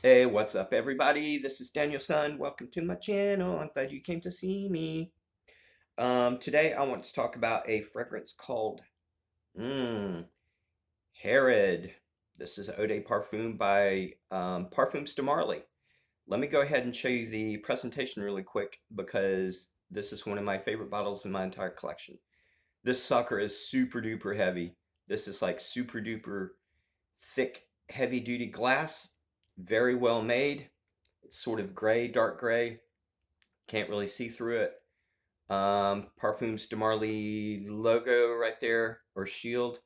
Hey, what's up, everybody? This is Daniel Sun. Welcome to my channel. I'm glad you came to see me. Today I want to talk about a fragrance called Mmm Herod. This is Eau de Parfum by Parfums de Marly. Let me go ahead and show you the presentation really quick because this is one of my favorite bottles in my entire collection. This sucker is super duper heavy. This is like super duper thick, heavy duty glass, very well made. It's sort of gray, dark gray. Can't really see through it. Parfums de Marly logo right there, or shield.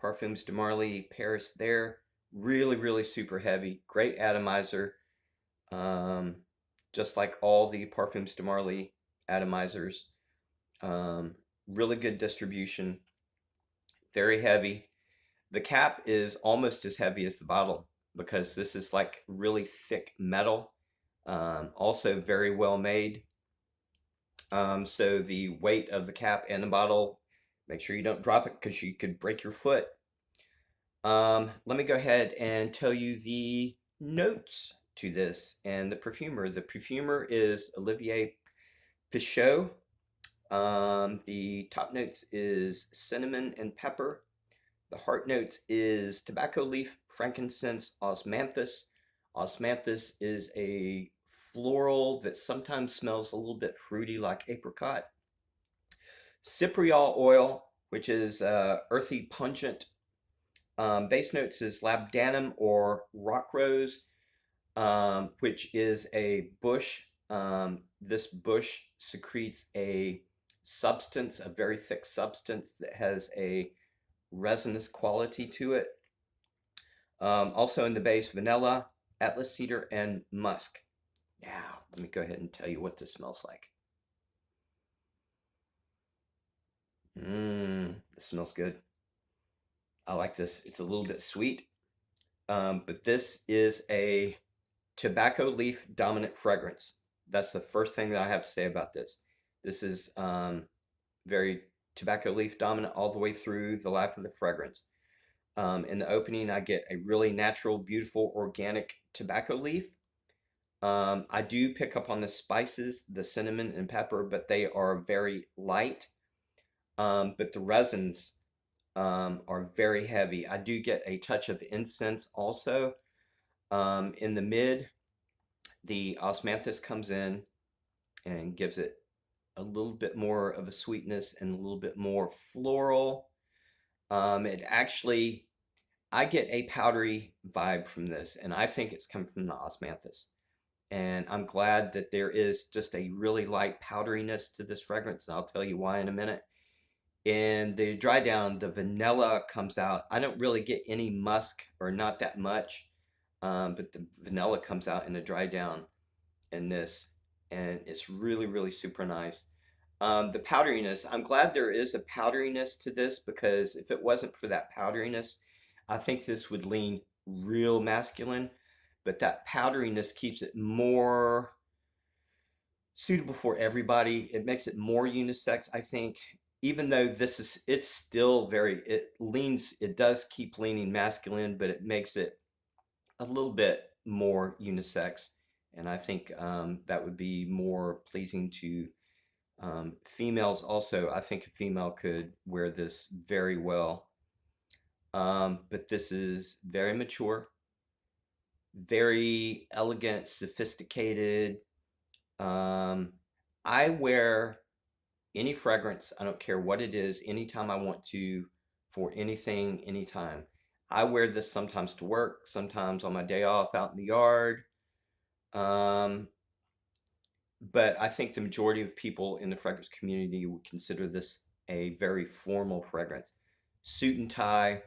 Parfums de Marly Paris there. Really, really super heavy. Great atomizer. Um, just like all the Parfums de Marly atomizers. Um, really good distribution. Very heavy. The cap is almost as heavy as the bottle because this is like really thick metal. Also very well made. So the weight of the cap and the bottle, make sure you don't drop it because you could break your foot. Let me go ahead and tell you the notes to this and the perfumer. The perfumer is Olivier Pichot. The top notes is cinnamon and pepper. The heart notes is tobacco leaf, frankincense, osmanthus. Osmanthus is a floral that sometimes smells a little bit fruity like apricot. Cypriol oil, which is earthy, pungent. Base notes is labdanum or rock rose, which is a bush. This bush secretes a substance, a very thick substance that has a resinous quality to it. Also in the base, vanilla, atlas cedar, and musk. Now, let me go ahead and tell you what this smells like. This smells good. I like this. It's a little bit sweet, but this is a tobacco leaf dominant fragrance. That's the first thing that I have to say about this. This is very tobacco leaf dominant all the way through the life of the fragrance. In the opening, I get a really natural, beautiful, organic tobacco leaf. I do pick up on the spices, the cinnamon and pepper, but they are very light. But the resins are very heavy. I do get a touch of incense also. In the mid, the osmanthus comes in and gives it a little bit more of a sweetness and a little bit more floral. It actually, I get a powdery vibe from this, and I think it's come from the osmanthus. And I'm glad that there is just a really light powderiness to this fragrance, and I'll tell you why in a minute. In the dry down, the vanilla comes out. I don't really get any musk, or not that much, but the vanilla comes out in the dry down in this, and it's really, really super nice. The powderiness, I'm glad there is a powderiness to this because if it wasn't for that powderiness, I think this would lean real masculine, but that powderiness keeps it more suitable for everybody. It makes it more unisex, I think. Even though it's still very, it does keep leaning masculine, but it makes it a little bit more unisex. And I think that would be more pleasing to females also. I think a female could wear this very well. But this is very mature, very elegant, sophisticated. I wear any fragrance, I don't care what it is, anytime I want to, for anything, anytime. I wear this sometimes to work, sometimes on my day off out in the yard. Um, but I think the majority of people in the fragrance community would consider this a very formal fragrance. Suit and tie,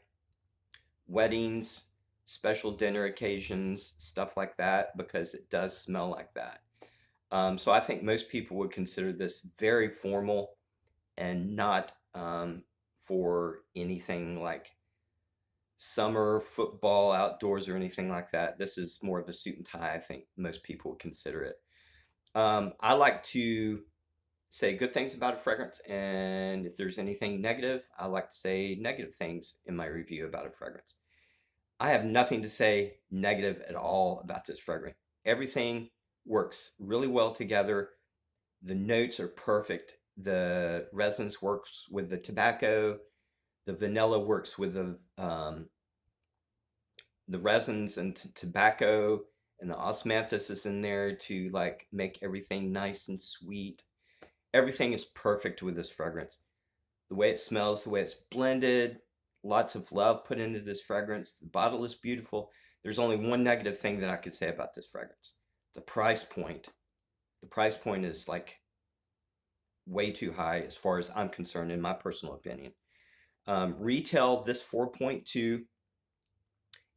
weddings, special dinner occasions, stuff like that, because it does smell like that. So I think most people would consider this very formal and not for anything like summer football outdoors or anything like that. This is more of a suit and tie. I think most people would consider it. I like to say good things about a fragrance, and if there's anything negative, I like to say negative things in my review about a fragrance. I have nothing to say negative at all about this fragrance. Everything works really well together. The notes are perfect. The resins works with the tobacco. The vanilla works with the resins and tobacco, and the osmanthus is in there to like make everything nice and sweet. Everything is perfect with this fragrance. The way it smells, the way it's blended, lots of love put into this fragrance. The bottle is beautiful. There's only one negative thing that I could say about this fragrance. The price point. The price point is like way too high as far as I'm concerned, in my personal opinion. Retail, this 4.2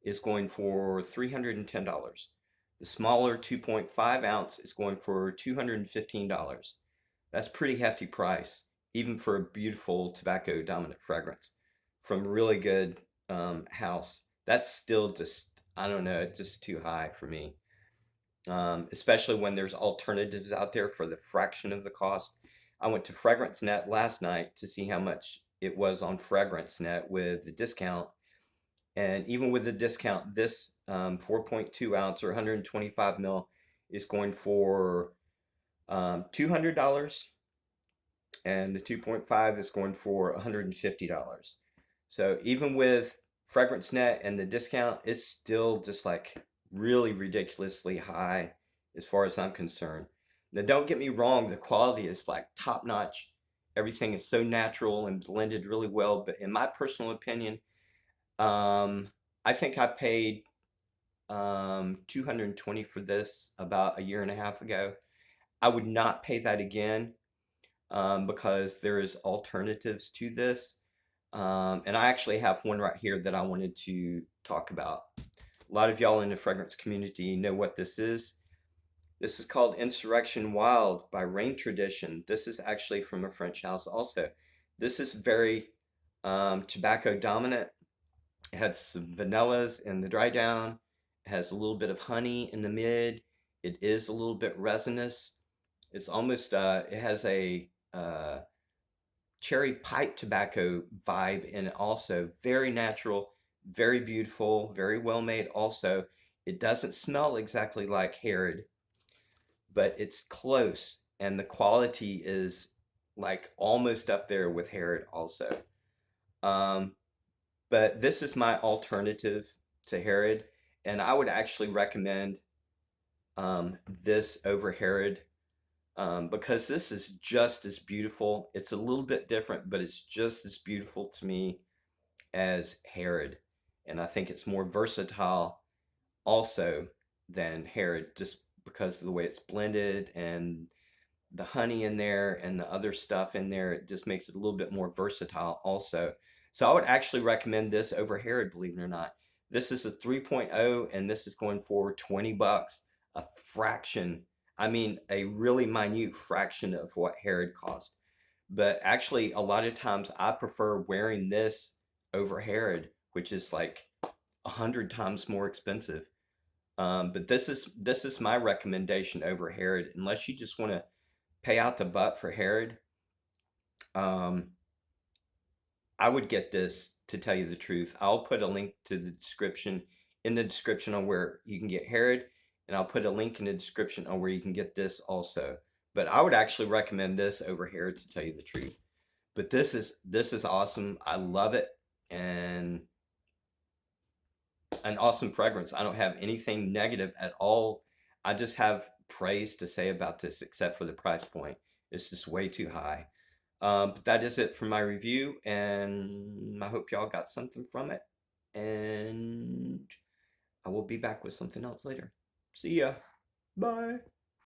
is going for $310. The smaller 2.5 ounce is going for $215. That's pretty hefty price, even for a beautiful tobacco dominant fragrance from really good house. That's still just, I don't know, just too high for me. Especially when there's alternatives out there for the fraction of the cost. I went to Fragrance Net last night to see how much it was on Fragrance Net with the discount. And even with the discount, this 4.2 ounce or 125 mil is going for $200, and the 2.5 is going for $150. So even with Fragrance Net and the discount, it's still just like really ridiculously high as far as I'm concerned. Now, don't get me wrong, the quality is like top notch. Everything is so natural and blended really well. But in my personal opinion, I think I paid 220 for this about a year and a half ago. I would not pay that again because there is alternatives to this. And I actually have one right here that I wanted to talk about. A lot of y'all in the fragrance community know what this is. This is called Insurrection Wild by Reyane Tradition. This is actually from a French house also. This is very tobacco dominant. It had some vanillas in the dry down. It has a little bit of honey in the mid. It is a little bit resinous. It's almost, it has a cherry pipe tobacco vibe in it also. Very natural, very beautiful, very well made also. It doesn't smell exactly like Herod, but it's close. And the quality is like almost up there with Herod also. But this is my alternative to Herod, and I would actually recommend this over Herod because this is just as beautiful. It's a little bit different, but it's just as beautiful to me as Herod. And I think it's more versatile also than Herod just because of the way it's blended and the honey in there and the other stuff in there. It just makes it a little bit more versatile also. So I would actually recommend this over Herod, believe it or not. This is a 3.0 and this is going for 20 bucks, a fraction. I mean, a really minute fraction of what Herod cost. But actually, a lot of times I prefer wearing this over Herod, which is like 100 times more expensive. But this is my recommendation over Herod, unless you just want to pay out the butt for Herod. I would get this, to tell you the truth. I'll put a link to the description in the description on where you can get Herod, and I'll put a link in the description on where you can get this also. But I would actually recommend this over Herod, to tell you the truth. But this is awesome. I love it, and an awesome fragrance. I don't have anything negative at all. I just have praise to say about this, except for the price point. It's just way too high. But that is it for my review, and I hope y'all got something from it. And I will be back with something else later. See ya. Bye.